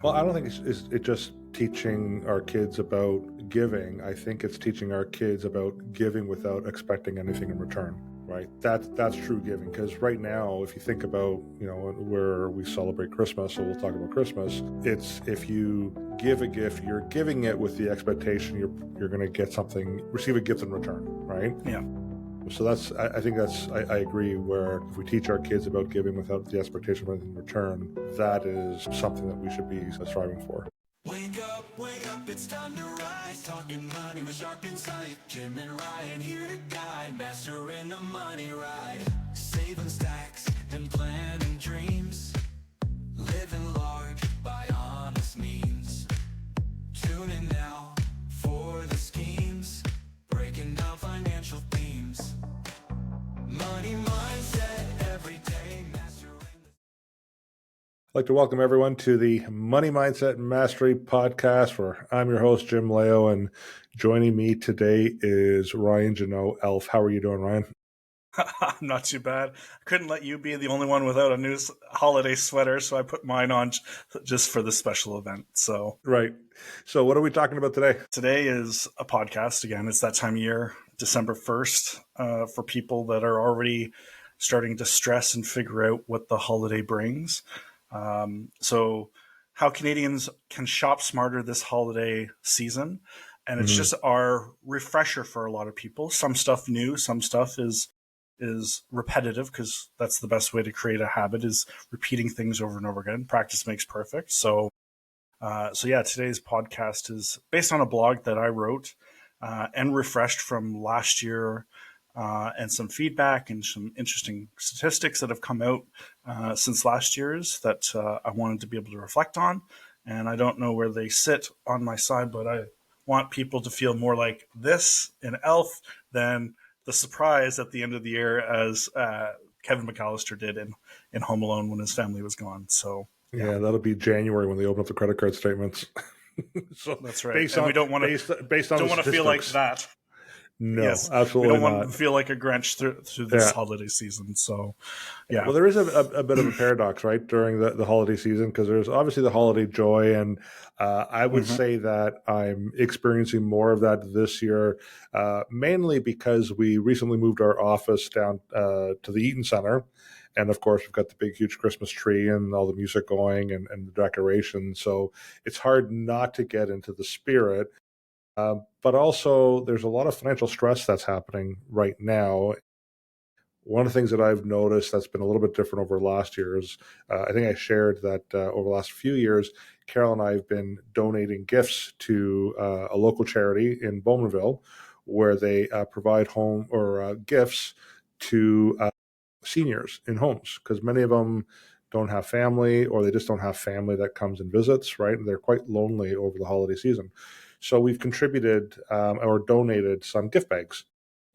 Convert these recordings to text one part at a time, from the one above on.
Well, I don't think it's just teaching our kids about giving. I think it's teaching our kids about giving without expecting anything in return, right? That's true giving. Because right now, if you think about, where we celebrate Christmas, so we'll talk about Christmas. It's if you give a gift, you're giving it with the expectation you're going to get something, receive a gift in return, right? Yeah. So I agree, where if we teach our kids about giving without the expectation of anything in return, that is something that we should be striving for. Wake up, it's time to rise. Talking money with sharp insight. Jim and Ryan here to guide. Mastering the money ride. Saving stacks and planning dreams. Living large by honest means. Tune in now for the schemes. Breaking down financial themes. Money mindset every day. Mastering. I'd like to welcome everyone to the Money Mindset Mastery podcast, where I'm your host, Jim Lao, and joining me today is Ryan Geno, Elf. How are you doing, Ryan? Not too bad. I couldn't let you be the only one without a new holiday sweater, so I put mine on just for the special event. So Right. So what are we talking about today? Today is a podcast. Again, it's that time of year, December 1st, for people that are already starting to stress and figure out what the holiday brings. So how Canadians can shop smarter this holiday season. And it's just our refresher for a lot of people. Some stuff new, some stuff is repetitive, because that's the best way to create a habit, is repeating things over and over again. Practice makes perfect. So today's podcast is based on a blog that I wrote and refreshed from last year, and some feedback and some interesting statistics that have come out since last year's that I wanted to be able to reflect on. And I don't know where they sit on my side, but I want people to feel more like this in Elf than the surprise at the end of the year as Kevin McAllister did in Home Alone when his family was gone. So Yeah, that'll be January when they open up the credit card statements. So that's right. And we don't want to feel like that. No, yes, absolutely we don't not. want to feel like a Grinch through this holiday season. So, yeah. Well, there is a bit of a paradox, right, during the holiday season, because there's obviously the holiday joy, and I would say that I'm experiencing more of that this year, mainly because we recently moved our office down to the Eaton Center. And of course, we've got the big, huge Christmas tree and all the music going and the decorations. So it's hard not to get into the spirit. But also, there's a lot of financial stress that's happening right now. One of the things that I've noticed that's been a little bit different over last year is, I think I shared that over the last few years, Carol and I have been donating gifts to a local charity in Bowmanville, where they provide home or gifts to seniors in homes, because many of them don't have family, or they just don't have family that comes and visits, right? And they're quite lonely over the holiday season. So we've contributed or donated some gift bags.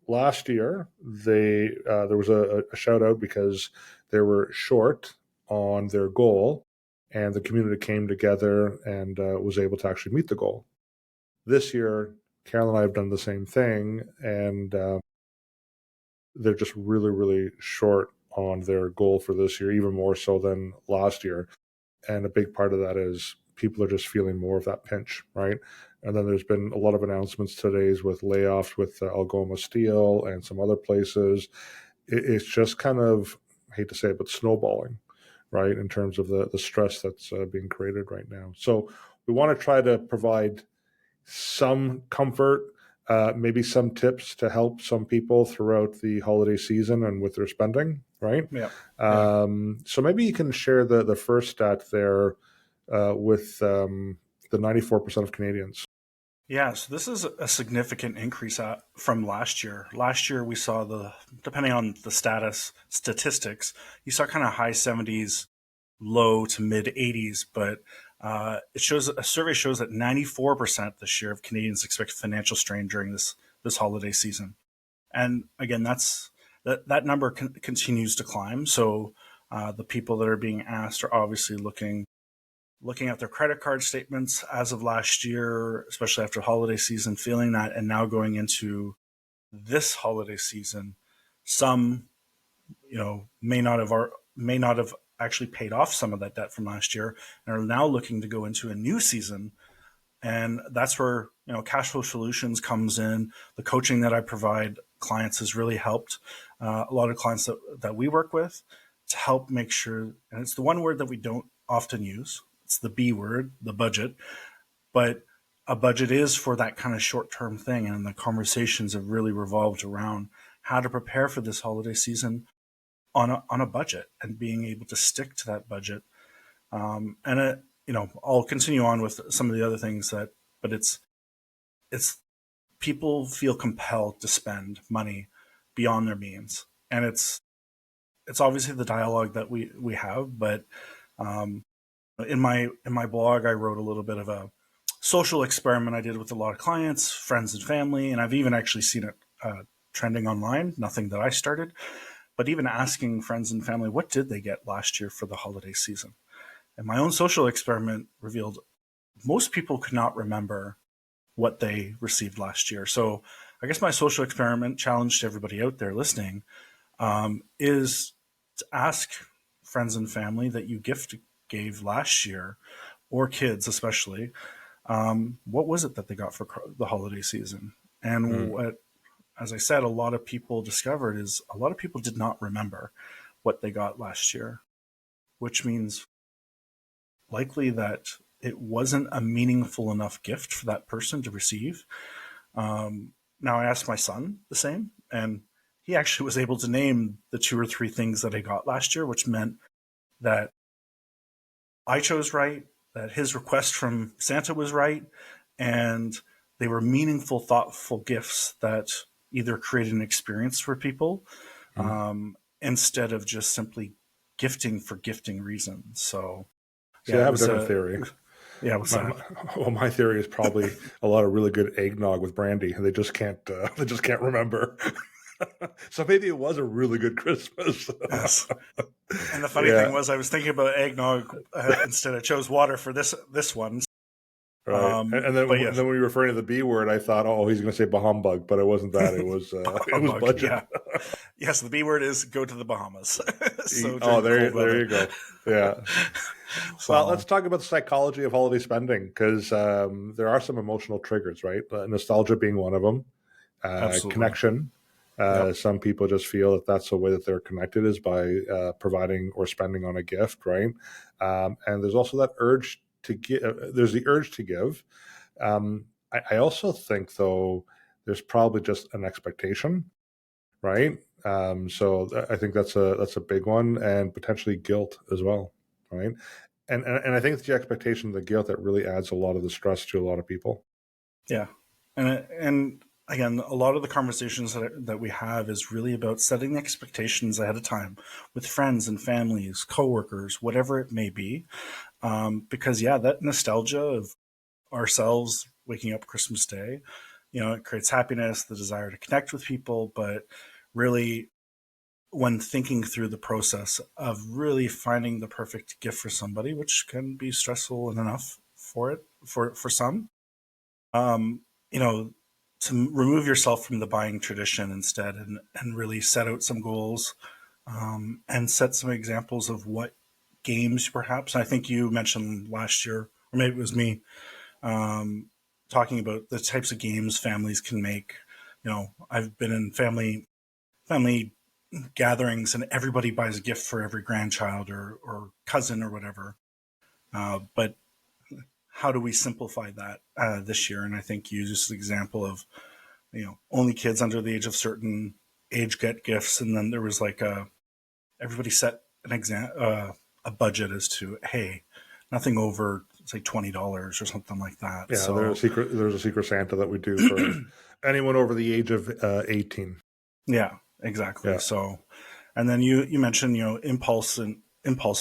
Last year, there was a shout out because they were short on their goal, and the community came together and was able to actually meet the goal. This year, Carol and I have done the same thing, and they're just really, really short on their goal for this year, even more so than last year. And a big part of that is people are just feeling more of that pinch, right? And then there's been a lot of announcements today with layoffs with Algoma Steel and some other places. It's just kind of, I hate to say it, but snowballing, right, in terms of the stress that's being created right now. So we want to try to provide some comfort, maybe some tips to help some people throughout the holiday season and with their spending, right? Yeah. So maybe you can share the first stat there with the 94% of Canadians. Yeah, so this is a significant increase from last year. Last year, we saw depending on the statistics, you saw kind of high 70s, low to mid 80s, but a survey shows that 94% this year of Canadians expect financial strain during this holiday season. And again, that number continues to climb. So the people that are being asked are obviously looking at their credit card statements as of last year, especially after holiday season, feeling that, and now going into this holiday season, some, may not have actually paid off some of that debt from last year and are now looking to go into a new season. And that's where, Cash Flow Solutions comes in. The coaching that I provide clients has really helped a lot of clients that we work with to help make sure, and it's the one word that we don't often use. It's the B word, the budget. But a budget is for that kind of short-term thing. And the conversations have really revolved around how to prepare for this holiday season on a budget and being able to stick to that budget. I'll continue on with some of the other things but it's people feel compelled to spend money beyond their means, and it's obviously the dialogue that we have. But in my blog, I wrote a little bit of a social experiment I did with a lot of clients, friends, and family, and I've even actually seen it trending online. Nothing that I started, but even asking friends and family, what did they get last year for the holiday season? And my own social experiment revealed most people could not remember what they received last year. So I guess my social experiment challenge to everybody out there listening is to ask friends and family that you gave last year, or kids especially, what was it that they got for the holiday season? And what, as I said, a lot of people discovered is a lot of people did not remember what they got last year, which means likely that it wasn't a meaningful enough gift for that person to receive. Now, I asked my son the same, and he actually was able to name the 2 or 3 things that I got last year, which meant that I chose right, that his request from Santa was right, and they were meaningful, thoughtful gifts that either created an experience for people instead of just simply gifting for gifting reasons. So, See, I have a different theory. Yeah, what's that? My theory is probably a lot of really good eggnog with brandy, and they just can't remember. So maybe it was a really good Christmas. Yes. And the funny thing was, I was thinking about eggnog instead. I chose water for this one. Right. And then when you were referring to the B word, I thought, oh, he's going to say Bahumbug, but it wasn't that. It was it was budget. Yeah. Yes, the B word is go to the Bahamas. So there you go. Yeah. Well, let's talk about the psychology of holiday spending, because there are some emotional triggers, right? Nostalgia being one of them. Connection. Some people just feel that that's the way that they're connected, is by providing or spending on a gift, right? And there's also that urge to give. There's the urge to give. I also think, though, there's probably just an expectation, right? So I think that's a big one, and potentially guilt as well, right? And I think it's the expectation, the guilt, that really adds a lot of the stress to a lot of people. Yeah, and again, a lot of the conversations that we have is really about setting the expectations ahead of time with friends and families, coworkers, whatever it may be. Because that nostalgia of ourselves waking up Christmas Day, it creates happiness, the desire to connect with people, but really, when thinking through the process of really finding the perfect gift for somebody, which can be stressful enough for some, to remove yourself from the buying tradition instead, and really set out some goals, and set some examples of what games perhaps. I think you mentioned last year, or maybe it was me, talking about the types of games families can make. I've been in family gatherings, and everybody buys a gift for every grandchild or cousin or whatever. But how do we simplify that this year? And I think you used an example of, only kids under the age of certain age get gifts. And then there was everybody set a budget as to, hey, nothing over, say, $20 or something like that. Yeah, so there's a secret Santa that we do for anyone over the age of 18. Yeah, exactly. Yeah. So, and then you mentioned, impulse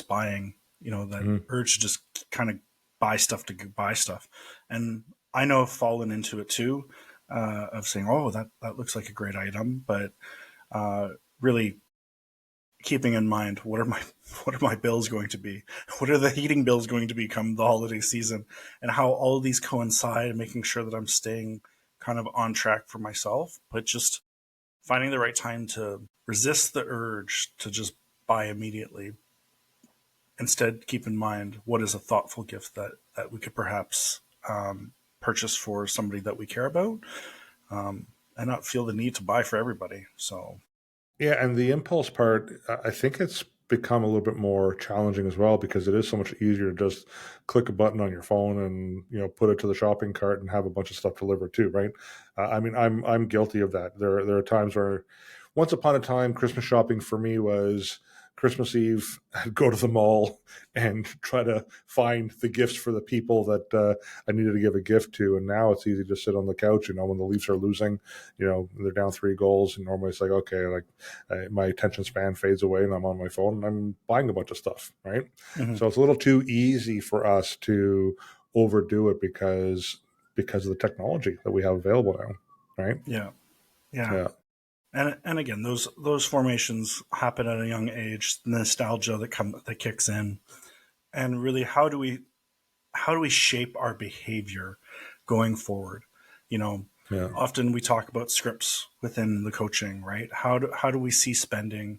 buying, that urge to just kind of buy stuff to buy stuff. And I know I've fallen into it too, of saying, oh, that looks like a great item, but really keeping in mind, what are my bills going to be? What are the heating bills going to be come the holiday season? And how all of these coincide, and making sure that I'm staying kind of on track for myself, but just finding the right time to resist the urge to just buy immediately. instead keep in mind what is a thoughtful gift that we could perhaps purchase for somebody that we care about, and not feel the need to buy for everybody. So Yeah, and the impulse part, I think it's become a little bit more challenging as well because it is so much easier to just click a button on your phone and put it to the shopping cart and have a bunch of stuff delivered too, right? I mean, I'm guilty of that. There are times where, once upon a time, Christmas shopping for me was Christmas Eve. I'd go to the mall and try to find the gifts for the people that I needed to give a gift to. And now it's easy to sit on the couch. When the Leafs are losing, they're down 3 goals, and normally it's like, okay, like my attention span fades away, and I'm on my phone and I'm buying a bunch of stuff, right? mhm. So it's a little too easy for us to overdo it because of the technology that we have available now, right? Yeah, yeah. Yeah, And again, those formations happen at a young age. Nostalgia that kicks in, and really, how do we shape our behavior going forward? You know, yeah. Often we talk about scripts within the coaching, right? How do we see spending?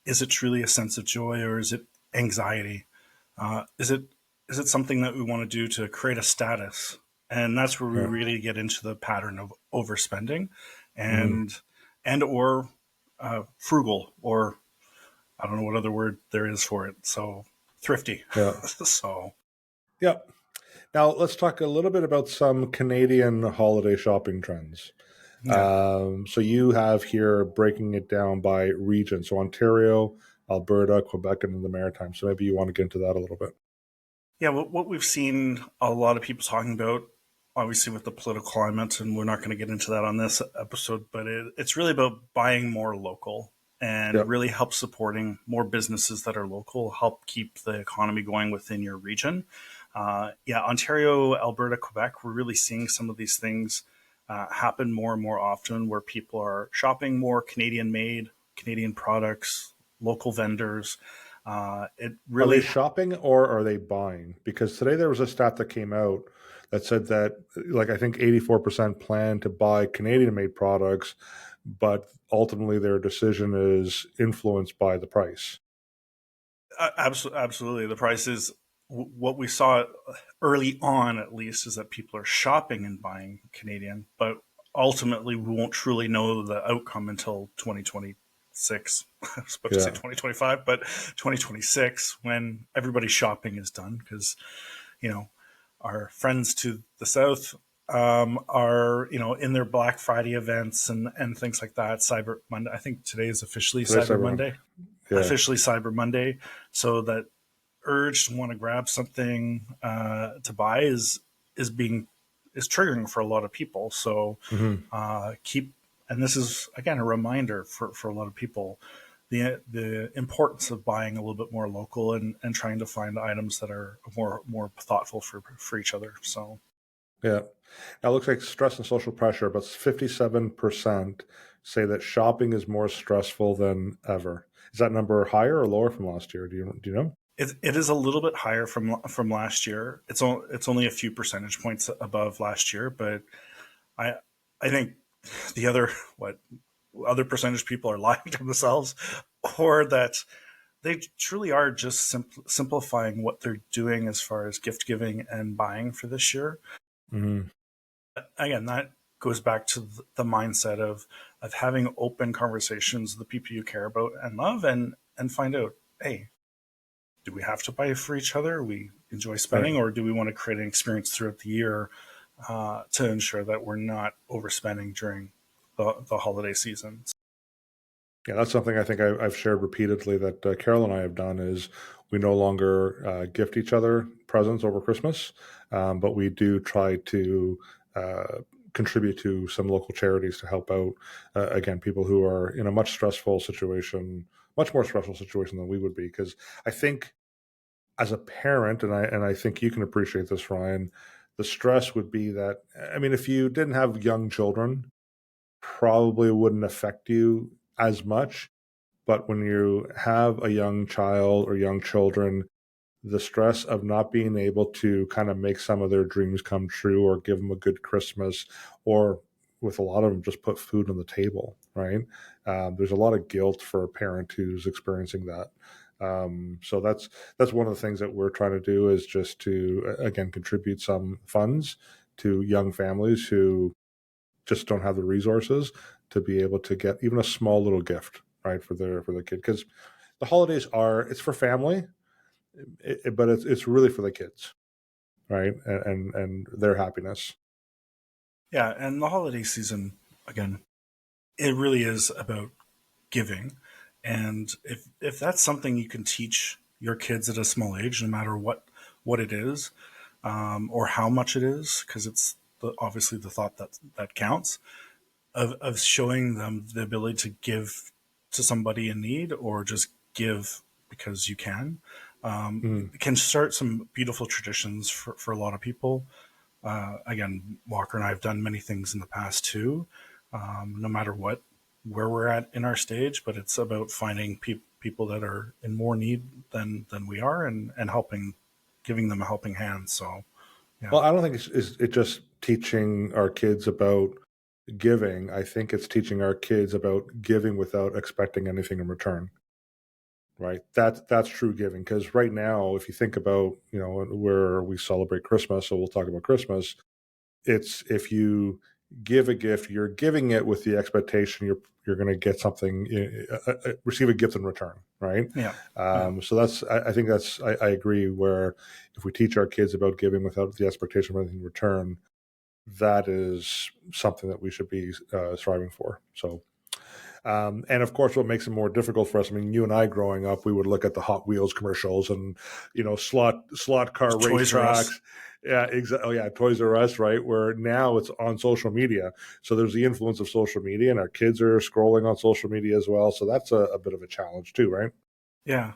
Is it truly a sense of joy, or is it anxiety? Is it something that we want to do to create a status? And that's where we Yeah. really get into the pattern of overspending, Mhm. and or frugal, or I don't know what other word there is for it. So thrifty. Yeah. So Yeah. Now let's talk a little bit about some Canadian holiday shopping trends. yeah, So you have here breaking it down by region. So Ontario, Alberta, Quebec, and then the Maritimes. So maybe you want to get into that a little bit. yeah. What we've seen a lot of people talking about, obviously with the political climate, and we're not going to get into that on this episode, but it's really about buying more local and Yeah. really help supporting more businesses that are local, help keep the economy going within your region. Yeah, Ontario, Alberta, Quebec, we're really seeing some of these things happen more and more often, where people are shopping more Canadian made, Canadian products, local vendors. It Are they really shopping or are they buying? Because today there was a stat that came out that said that, like, I think 84% plan to buy Canadian made products, but ultimately their decision is influenced by the price. Absolutely. The price is what we saw early on, at least, is that people are shopping and buying Canadian, but ultimately we won't truly know the outcome until 2026. I was about to say Yeah. 2025, but 2026, when everybody's shopping is done, because, you know, our friends to the south are, in their Black Friday events and things like that. Cyber Monday, I think today is officially Today's Cyber Cyber Monday. Monday. Yeah. Officially Cyber Monday. So that urge to want to grab something to buy is triggering for a lot of people. So Hmm. keep, and this is again a reminder for a lot of people, the importance of buying a little bit more local, and trying to find items that are more thoughtful for each other. So Yeah. Now it looks like stress and social pressure, about 57% say that shopping is more stressful than ever. Is that number higher or lower from last year? Do you know? it is a little bit higher from last year. It's only a few percentage points above last year, but I I think the other percentage people are lying to themselves, or that they truly are just simplifying what they're doing as far as gift giving and buying for this year. Hmm. Again, that goes back to the mindset of having open conversations with the people you care about and love, and find out, hey, do we have to buy for each other? We enjoy Right. spending, or do we want to create an experience throughout the year to ensure that we're not overspending during the holiday season? Yeah, that's something I think I've shared repeatedly that Carol and I have done is we no longer gift each other presents over Christmas, but we do try to uh, contribute to some local charities to help out, again, people who are in a much more stressful situation than we would be. Because I think as a parent, and I think you can appreciate this, Ryan, the stress would be that, I mean, if you didn't have young children, probably wouldn't affect you as much, but when you have a young child or young children, the stress of not being able to kind of make some of their dreams come true or give them a good Christmas, or with a lot of them, just put food on the table, right? There's a lot of guilt for a parent who's experiencing that. So that's one of the things that we're trying to do, is just to again contribute some funds to young families who just don't have the resources to be able to get even a small little gift, right, for their kid. Because the holidays it's for family, but it's really for the kids, right, and their happiness. Yeah, and the holiday season, again, it really is about giving. And if that's something you can teach your kids at a small age, no matter what it is, or how much it is, because it's obviously the thought that counts, of showing them the ability to give to somebody in need, or just give because you Mm. can start some beautiful traditions for a lot of people. Again, Walker and I have done many things in the past too, no matter where we're at in our stage. But it's about finding people that are in more need than we are, and helping, giving them a helping hand. So yeah, Well, I don't think it's just teaching our kids about giving. I think it's teaching our kids about giving without expecting anything in return. Right. That's true giving. Because right now, if you think about, where we celebrate Christmas, so we'll talk about Christmas. It's if you give a gift, you're giving it with the expectation you're going to get something, receive a gift in return, right? yeah, yeah. So I think I agree. Where if we teach our kids about giving without the expectation of anything in return, that is something that we should be striving for. So. And of course, what makes it more difficult for us, I mean, you and I growing up, we would look at the Hot Wheels commercials and, slot car Toys R Us. racetracks. Yeah, exactly. Oh, yeah, Toys R Us, right? Where now it's on social media. So there's the influence of social media, and our kids are scrolling on social media as well. So that's a bit of a challenge too, right? Yeah,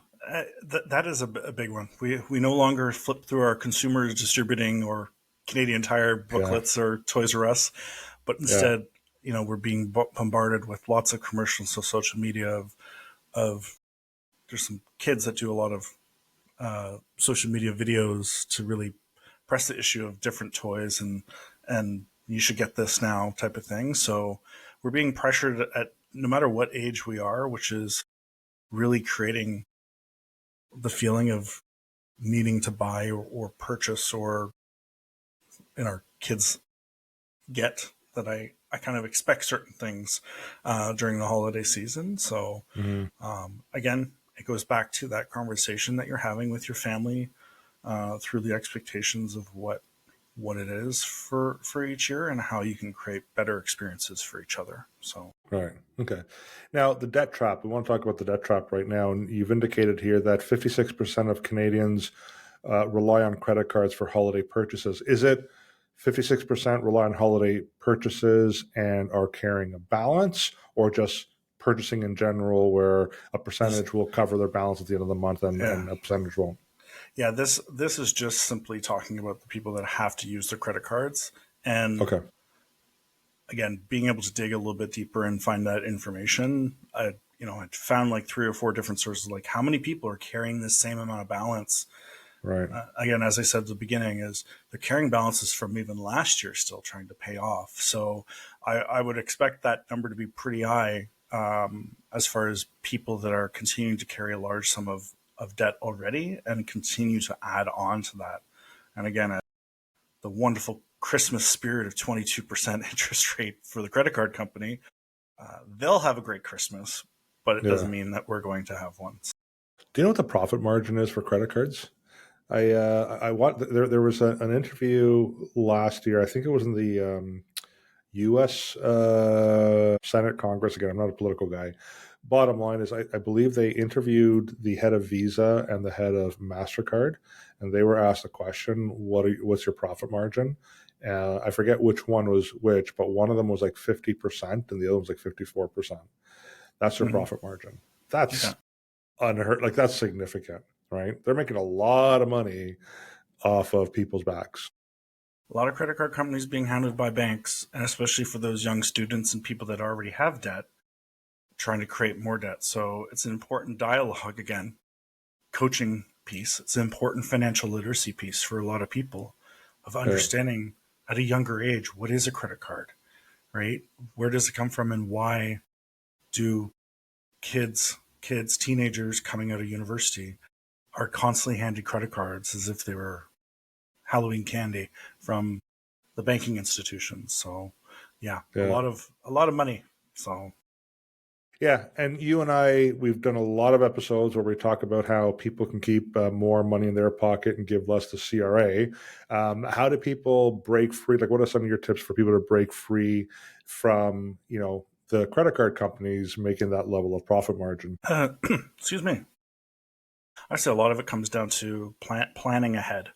that is a big one. We no longer flip through our consumer distributing or Canadian Tire Yeah, booklets or Toys R Us, but yeah, instead, we're being bombarded with lots of commercials on social media of there's some kids that do a lot of social media videos to really press the issue of different toys, and you should get this now type of thing. So we're being pressured at no matter what age we are, which is really creating the feeling of needing to buy or purchase, or in our kids get that I kind of expect certain things during the holiday season. So hmm again, it goes back to that conversation that you're having with your family through the expectations of what it is for each year, and how you can create better experiences for each other. So right. Okay. Now, the debt trap. We want to talk about the debt trap right now, and you've indicated here that 56% of Canadians rely on credit cards for holiday purchases. Is it 56% rely on holiday purchases and are carrying a balance, or just purchasing in general, where a this, percentage will cover their balance at the end of the month yeah, and a percentage won't? yeah, this is just simply talking about the people that have to use their credit cards. And Okay. again, being able to dig a little bit deeper and find that information, I found like three or four different sources, like how many people are carrying the same amount of balance. Right. Again, as I said at the beginning, is they're carrying balances from even last year, still trying to pay off. So I would expect that number to be pretty high, as far as people that are continuing to carry a large sum of debt already and continue to add on to that. And again, the wonderful Christmas spirit of 22% interest rate for the credit card company, they'll have a great Christmas, but it Yeah. doesn't mean that we're going to have one. Do you know what the profit margin is for credit cards? I want there was an interview last year. I think it was in the U.S. Senate Congress. Again, I'm not a political guy. Bottom line is, I believe they interviewed the head of Visa and the head of Mastercard, and they were asked the question, "What's your profit margin?" I forget which one was which, but one of them was like 50%, and the other was like 54%. That's their Mm-hmm. profit margin. Yeah. That's unheard. Like, that's significant, right? They're making a lot of money off of people's backs. A lot of credit card companies being handled by banks, and especially for those young students and people that already have debt, trying to create more debt. So it's an important dialogue, again, coaching piece. It's an important financial literacy piece for a lot of people, of Yeah. understanding at a younger age what is a credit card, right? Where does it come from, and why do kids kids, teenagers coming out of university are constantly handed credit cards as if they were Halloween candy from the banking institutions. So yeah, Yeah. a lot of money. So Yeah, and you and I, we've done a lot of episodes where we talk about how people can keep more money in their pocket and give less to CRA. How do people break free? Like, what are some of your tips for people to break free from, the credit card companies making that level of profit margin? excuse me. I say a lot of it comes down to planning ahead,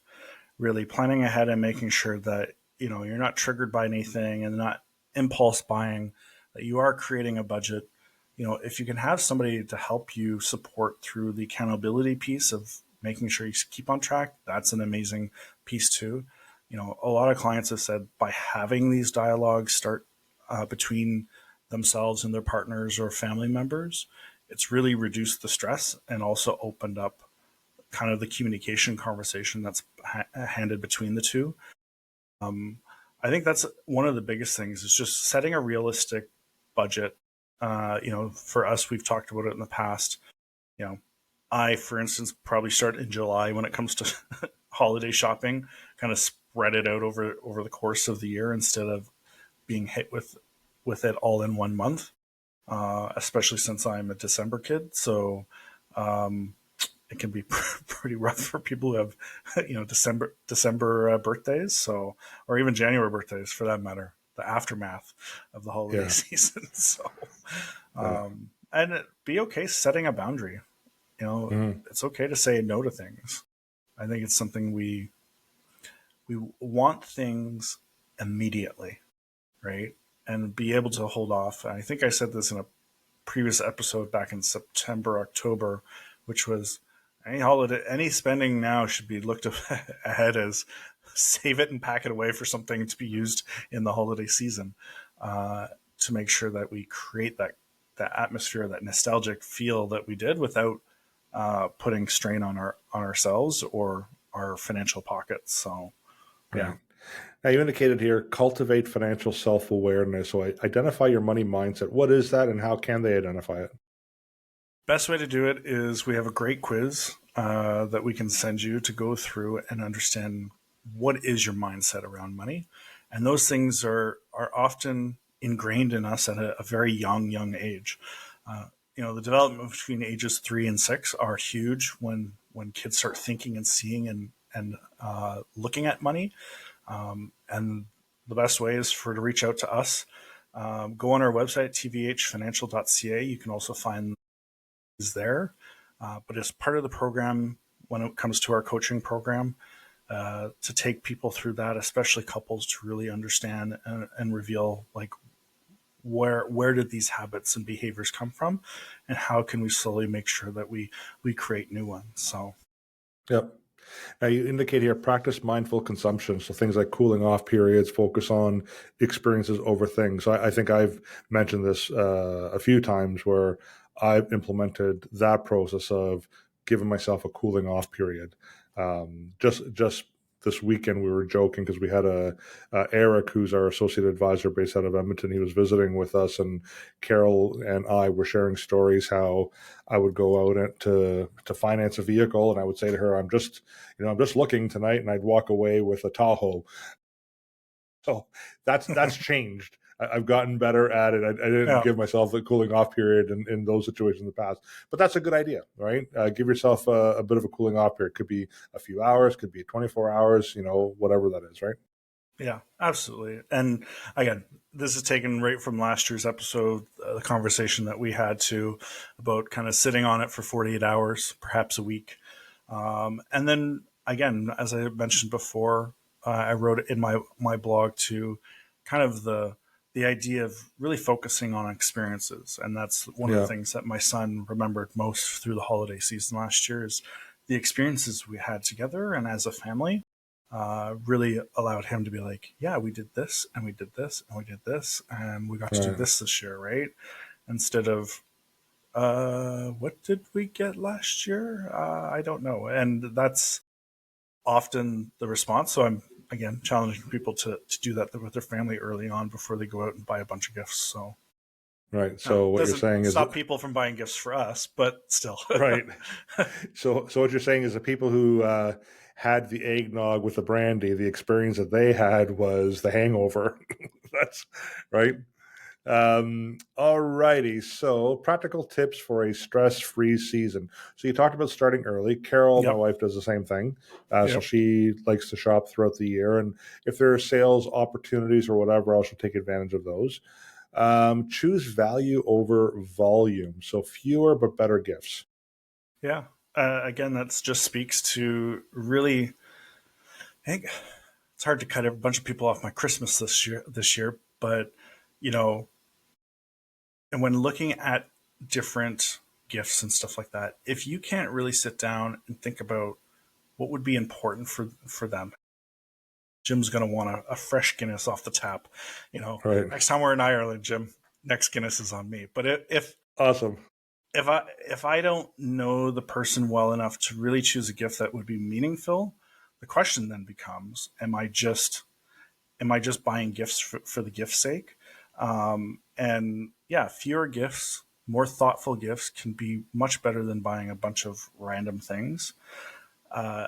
really planning ahead and making sure that, you're not triggered by anything and not impulse buying, that you are creating a budget. If you can have somebody to help you support through the accountability piece of making sure you keep on track, that's an amazing piece too. A lot of clients have said by having these dialogues start between themselves and their partners or family members, it's really reduced the stress and also opened up kind of the communication conversation that's handed between the two. I think that's one of the biggest things is just setting a realistic budget. For us, we've talked about it in the past. You know, I, for instance, probably start in July when it comes to holiday shopping, kind of spread it out over the course of the year instead of being hit with it all in one month. Especially since I'm a December kid, so um, it can be pretty rough for people who have December birthdays, so or even January birthdays for that matter. The aftermath of the holiday Yeah, season. So yeah, and be okay setting a boundary. mhm, It's okay to say no to things. I think it's something we want things immediately, right? And be able to hold off. I think I said this in a previous episode back in September, October, which was any spending now should be looked ahead as save it and pack it away for something to be used in the holiday season, to make sure that we create that atmosphere, that nostalgic feel that we did without putting strain on ourselves or our financial pockets. So yeah. right. Now, you indicated here cultivate financial self awareness. So, identify your money mindset. What is that, and how can they identify it? Best way to do it is we have a great quiz that we can send you to go through and understand what is your mindset around money. And those things are often ingrained in us at a very young age. Uh, the development between ages 3 and 6 are huge when kids start thinking and seeing and looking at money. And the best way is to reach out to us. Go on our website, tvhfinancial.ca. You can also find is there. But as part of the program, when it comes to our coaching program, to take people through that, especially couples, to really understand and reveal like where did these habits and behaviors come from, and how can we slowly make sure that we create new ones. So Yep. Now, you indicate here practice mindful consumption. So, things like cooling off periods, focus on experiences over things. So, I think I've mentioned this a few times where I've implemented that process of giving myself a cooling off period. Just this weekend, we were joking because we had Eric, who's our associate advisor based out of Edmonton. He was visiting with us, and Carol and I were sharing stories how I would go out to finance a vehicle, and I would say to her, I'm just looking tonight, and I'd walk away with a Tahoe. So that's changed. I've gotten better at it. I didn't yeah, give myself a cooling off period in those situations in the past, but that's a good idea, right? Give yourself a bit of a cooling off period. Could be a few hours, could be 24 hours, whatever that is, right? yeah, absolutely. And again, this is taken right from last year's episode, the conversation that we had to about kind of sitting on it for 48 hours, perhaps a week. And then again, as I mentioned before, I wrote it in my blog to kind of the idea of really focusing on experiences, and that's one of the Yeah, things that my son remembered most through the holiday season last year is the experiences we had together and as a family. Really allowed him to be like, yeah, we did this and we did this and we did this and we got to do right. this year, right? Instead of what did we get last year? I don't know. And that's often the response. So I'm, again, challenging people to do that with their family early on before they go out and buy a bunch of gifts. So, Right. Now, So it what you're doesn't saying is stop people from buying gifts for us, but still. right. So what you're saying is the people who had the eggnog with the brandy, the experience that they had was the hangover. That's right. All righty. So practical tips for a stress-free season. So you talked about starting early. Carol, my Yep. wife, does the same thing. So Yep. she likes to shop throughout the year, and if there are sales opportunities or whatever else, she'll take advantage of those. Choose value over volume. So fewer but better gifts. Yeah. Again, that just speaks to really, I think it's hard to cut a bunch of people off my Christmas this year, but you know, and when looking at different gifts and stuff like that, if you can't really sit down and think about what would be important for them, Jim's going to want a fresh Guinness off the tap. Right. Next time we're in Ireland, Jim, next Guinness is on me. But Awesome. if I don't know the person well enough to really choose a gift that would be meaningful, the question then becomes: Am I just buying gifts for the gift's sake? And yeah, fewer gifts, more thoughtful gifts can be much better than buying a bunch of random things. Uh,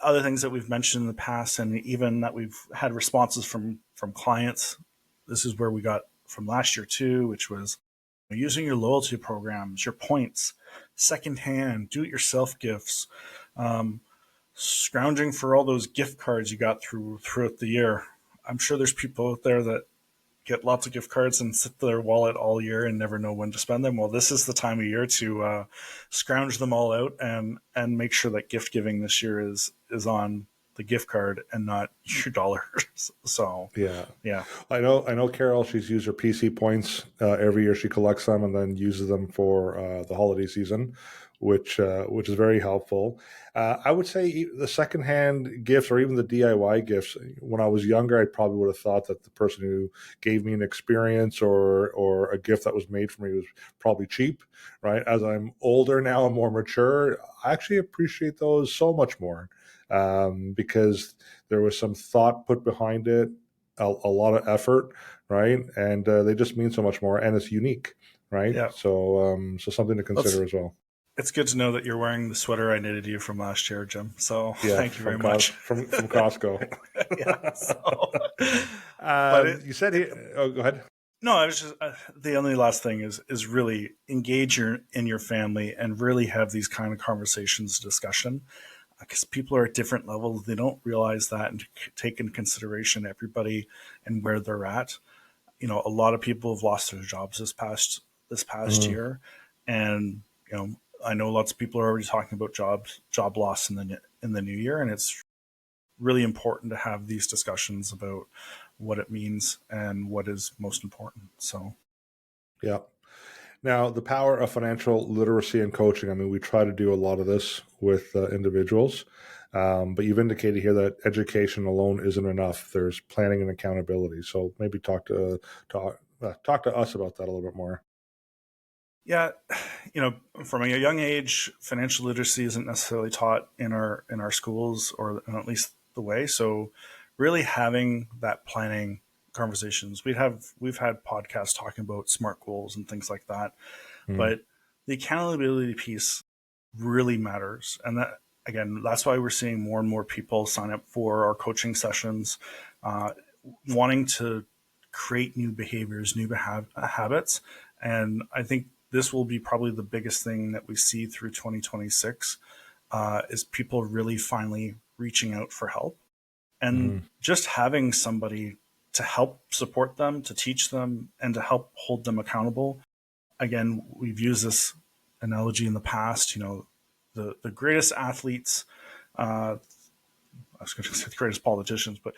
Other things that we've mentioned in the past, and even that we've had responses from clients. This is where we got from last year too, which was using your loyalty programs, your points, secondhand, do-it-yourself gifts, um, scrounging for all those gift cards you got throughout the year. I'm sure there's people out there that get lots of gift cards and sit their wallet all year and never know when to spend them. Well, this is the time of year to scrounge them all out and make sure that gift giving this year is on the gift card and not your dollars. So Yeah. yeah, I know Carol, she's used her PC points every year. She collects them and then uses them for the holiday season, which is very helpful. I would say the secondhand gifts or even the DIY gifts. When I was younger, I probably would have thought that the person who gave me an experience or a gift that was made for me was probably cheap. Right? As I'm older now and more mature, I actually appreciate those so much more because there was some thought put behind it, a lot of effort, right? And they just mean so much more, and it's unique, right? yeah. So something to Let's consider as well. It's good to know that you're wearing the sweater I knitted you from last year, Jim. So Yeah, thank you very much. from Costco. Yeah. But You said he. Oh, go ahead. no, I was just the only last thing is really engage in your family and really have these kind of conversations, discussion, because people are at different levels. They don't realize that and take into consideration everybody and where they're at. A lot of people have lost their jobs this past Mm, year, and I know lots of people are already talking about job loss in the new year, and it's really important to have these discussions about what it means and what is most important. So yeah. Now, the power of financial literacy and coaching. I mean, we try to do a lot of this with individuals, but you've indicated here that education alone isn't enough. There's planning and accountability. So maybe talk to us about that a little bit more. yeah, from a young age, financial literacy isn't necessarily taught in our schools, or at least the way. So, really having that planning conversations. We've had podcasts talking about SMART goals and things like that, Mm, but the accountability piece really matters, and that again, that's why we're seeing more and more people sign up for our coaching sessions, uh, wanting to create new behaviors, new habits, and I think this will be probably the biggest thing that we see through 2026 is people really finally reaching out for help and mhm. just having somebody to help support them, to teach them, and to help hold them accountable. Again, we've used this analogy in the past. The greatest athletes. I was going to say the greatest politicians, but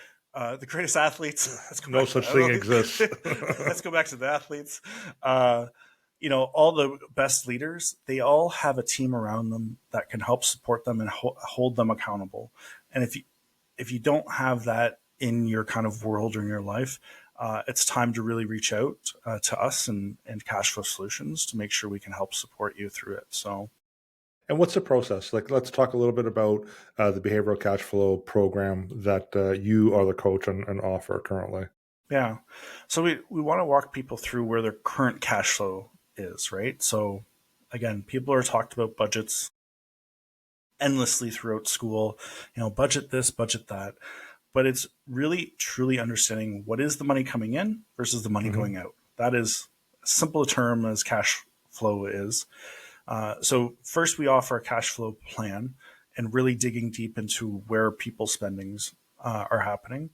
the greatest athletes. Let's go No back to such thing exists. that. Let's go back to the athletes. All the best leaders, they all have a team around them that can help support them and hold them accountable. And if you don't have that in your kind of world or in your life, it's time to really reach out to us and Cash Flow Solutions to make sure we can help support you through it. So And what's the process? Like, let's talk a little bit about the behavioral cash flow program that you are the coach and offer currently. Yeah. So we want to walk people through where their current cash flow is, right? So again, people are talked about budgets endlessly throughout school, budget this, budget that. But it's really truly understanding what is the money coming in versus the money Mm-hmm. going out. That is as simple a term as cash flow is. So first, we offer a cash flow plan and really digging deep into where people's spendings are happening.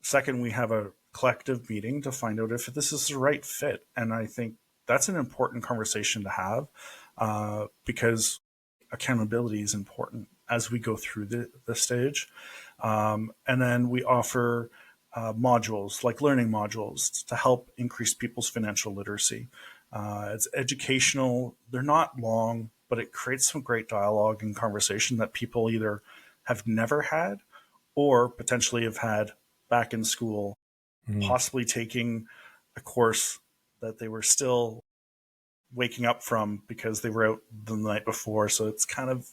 Second, we have a collective meeting to find out if this is the right fit. And I think that's an important conversation to have because accountability is important as we go through the stage. And then we offer modules, like learning modules, to help increase people's financial literacy. It's educational. They're not long, but it creates some great dialogue and conversation that people either have never had or potentially have had back in school, Mm-hmm. possibly taking a course that they were still waking up from because they were out the night before. So it's kind of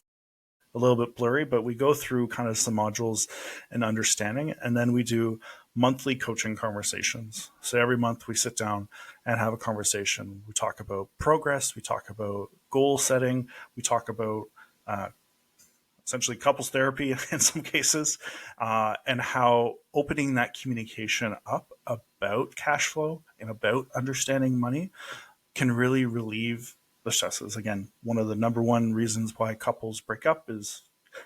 a little bit blurry, but we go through kind of some modules and understanding, and then we do monthly coaching conversations. So every month we sit down and have a conversation. We talk about progress, we talk about goal setting, we talk about uh, essentially couples therapy in some cases, and how opening that communication up about cash flow and about understanding money can really relieve the stresses. Again, one of the number one reasons why couples break up is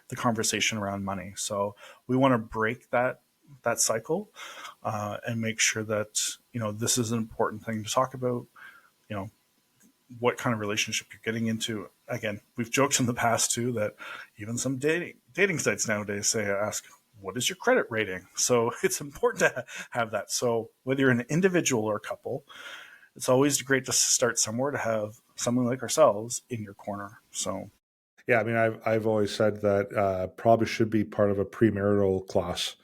the conversation around money. So we want to break that cycle and make sure that this is an important thing to talk about. You know what kind of relationship you're getting into. Again, we've joked in the past too that even some dating sites nowadays ask, what is your credit rating? So it's important to have that. So whether you're an individual or a couple, it's always great to start somewhere to have someone like ourselves in your corner. So Yeah, I mean, I've always said that probably should be part of a premarital class,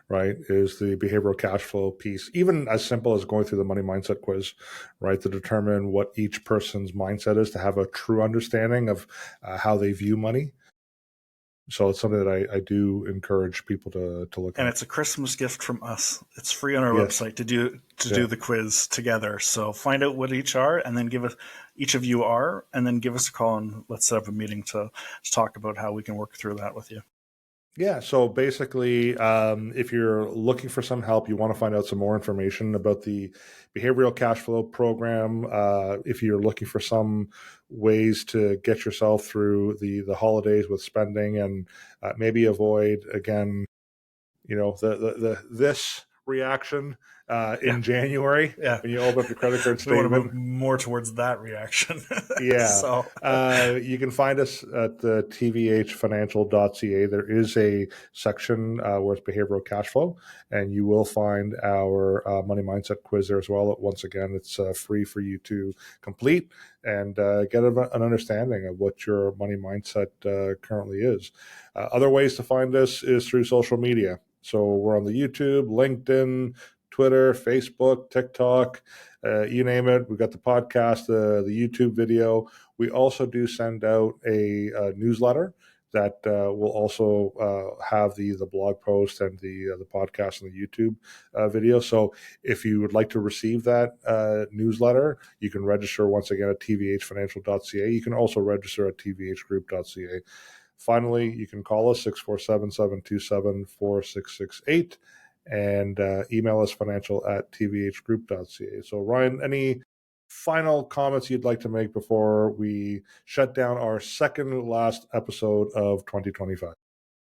right? Is the behavioral cash flow piece, even as simple as going through the money mindset quiz, right, to determine what each person's mindset is, to have a true understanding of how they view money. So it's something that I do encourage people to look and at. it's a Christmas gift from us. It's free on our Yes, website to do yeah. the quiz together. So find out what each are, and then give us each of you are, and then give us a call and let's set up a meeting to talk about how we can work through that with you. Yeah, so basically, if you're looking for some help, you want to find out some more information about the behavioral cash flow program. If you're looking for some ways to get yourself through the holidays with spending and maybe avoid again, the this reaction Yeah, in January yeah. when you open up your credit card We want to statement. move more towards that reaction. Yeah. So You can find us at the tvhfinancial.ca. There is a section where it's behavioral cash flow, and you will find our money mindset quiz there as well. Once again, it's free for you to complete and get an understanding of what your money mindset currently is. Other ways to find us is through social media. So we're on the YouTube, LinkedIn, Twitter, Facebook, TikTok, you name it. We've got the podcast, the YouTube video. We also do send out a newsletter that will also have the blog post and the podcast and the YouTube video. So if you would like to receive that newsletter, you can register once again at tvhfinancial.ca. You can also register at tvhgroup.ca. Finally, you can call us 647-727-4668 and email us financial@tvhgroup.ca. So, Ryan, any final comments you'd like to make before we shut down our second last episode of 2025?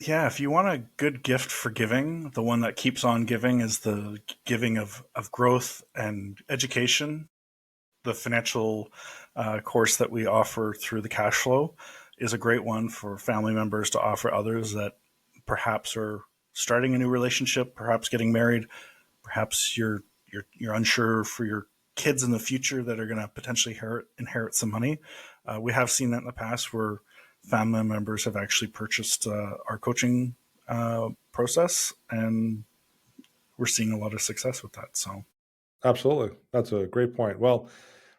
yeah, if you want a good gift for giving, the one that keeps on giving is the giving of growth and education. The financial course that we offer through the cash flow is a great one for family members to offer others that perhaps are starting a new relationship, perhaps getting married, perhaps you're unsure for your kids in the future that are going to potentially inherit some money. We have seen that in the past where family members have actually purchased our coaching process, and we're seeing a lot of success with that. So Absolutely. That's a great point. Well,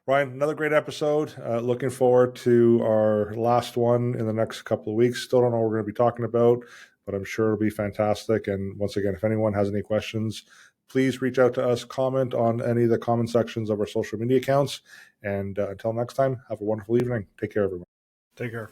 Ryan, another great episode. Looking forward to our last one in the next couple of weeks. Still don't know what we're going to be talking about, but I'm sure it'll be fantastic. And once again, if anyone has any questions, please reach out to us, comment on any of the comment sections of our social media accounts. And until next time, have a wonderful evening. Take care, everyone. Take care.